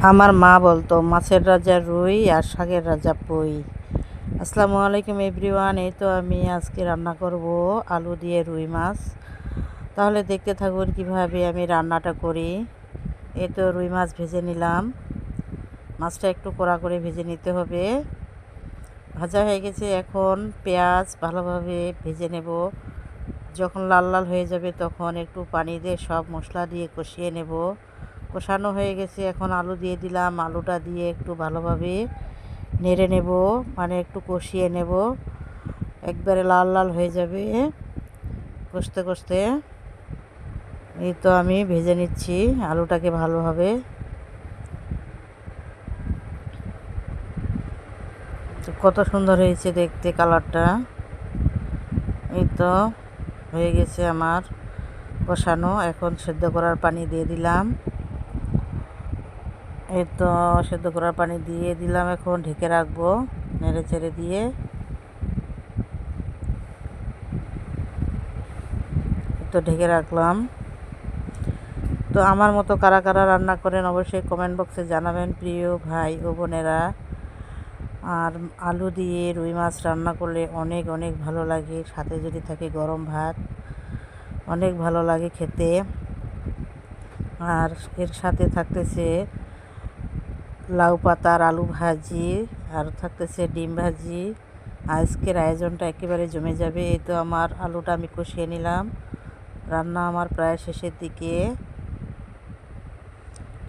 আমার মা বলতো মাছের রাজা রুই আর শাকের রাজা পুঁই। আসসালামু আলাইকুম এভরিওয়ান। এই তো আমি আজকে রান্না করব আলু দিয়ে রুই মাছ। তাহলে দেখতে থাকুন কিভাবে আমি রান্নাটা করি। এই তো রুই মাছ ভেজে নিলাম। মাছটা একটু কড়া করে ভেজে নিতে হবে। ভাজা হয়ে গেছে, এখন পেঁয়াজ ভালোভাবে ভেজে নেব। যখন লাল লাল হয়ে যাবে তখন একটু পানি দিয়ে সব মশলা দিয়ে কষিয়ে নেব। কষানো হয়ে গেছে, এখন আলু দিয়ে দিলাম। আলুটা দিয়ে একটু ভালোভাবে নেড়ে নেব, মানে একটু কষিয়ে নেব। একবারে লাল লাল হয়ে যাবে কষতে কষতে। এই তো আমি ভেজে নিচ্ছি আলুটাকে ভালোভাবে। কত সুন্দর হয়েছে দেখতে কালারটা। এই তো হয়ে গেছে আমার কষানো। এখন সেদ্ধ করার পানি দিয়ে দিলাম। এই তো সেদ্ধ করার পানি দিয়ে দিলাম, এখন ঢেকে রাখবো নেড়ে চেড়ে দিয়ে। তো ঢেকে রাখলাম। তো আমার মতো কারা কারা রান্না করেন অবশ্যই কমেন্ট বক্সে জানাবেন প্রিয় ভাই ও বোনেরা। আর আলু দিয়ে রুই মাছ রান্না করলে অনেক অনেক ভালো লাগে, সাথে যদি থাকে গরম ভাত অনেক ভালো লাগে খেতে। আর এর সাথে থাকতেছে লাউ পাতার আলু ভাজি, আর থাকতেছে ডিম ভাজি। আজকের আয়োজনটা একেবারে জমে যাবে। এই তো আমার আলুটা আমি কষিয়ে নিলাম। রান্না আমার প্রায় শেষের দিকে।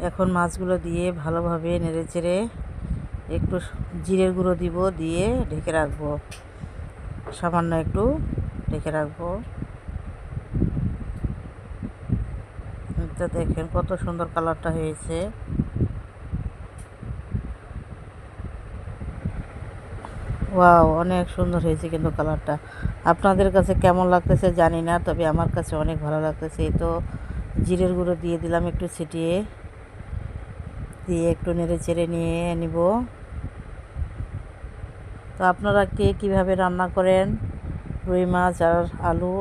এখন মাছগুলো দিয়ে ভালোভাবে নেড়েচেড়ে একটু জিরের গুঁড়ো দিব, দিয়ে ঢেকে রাখবো। সামান্য একটু ঢেকে রাখবো। তো দেখেন কত সুন্দর কালারটা হয়েছে। ওয়াও, অনেক সুন্দর হয়েছে কিন্তু কালারটা। আপনাদের কাছে কেমন লাগতেছে জানি না, তবে আমার কাছে অনেক ভালো লাগতেছে। এই তো জিরের গুঁড়ো দিয়ে দিলাম একটু ছিটিয়ে, দিয়ে একটু নেড়ে চেড়ে নিয়ে নিব। তো আপনারা কে কীভাবে রান্না করেন রুই মাছ আর আলু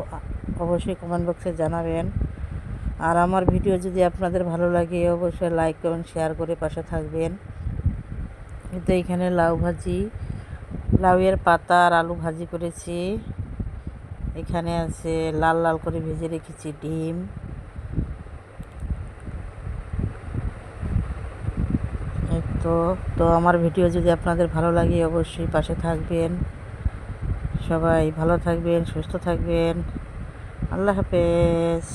অবশ্যই কমেন্ট বক্সে জানাবেন। আর আমার ভিডিও যদি আপনাদের ভালো লাগে অবশ্যই লাইক কমেন্ট শেয়ার করে পাশে থাকবেন। কিন্তু এইখানে লাউ ভাজি, লাউয়ের পাতা আর আলু ভাজি করেছি। এখানে আছে লাল লাল করে ভেজে রেখেছি ডিম। তো তো আমার ভিডিও যদি আপনাদের ভালো লাগে অবশ্যই পাশে থাকবেন। সবাই ভালো থাকবেন, সুস্থ থাকবেন। আল্লাহ হাফেজ।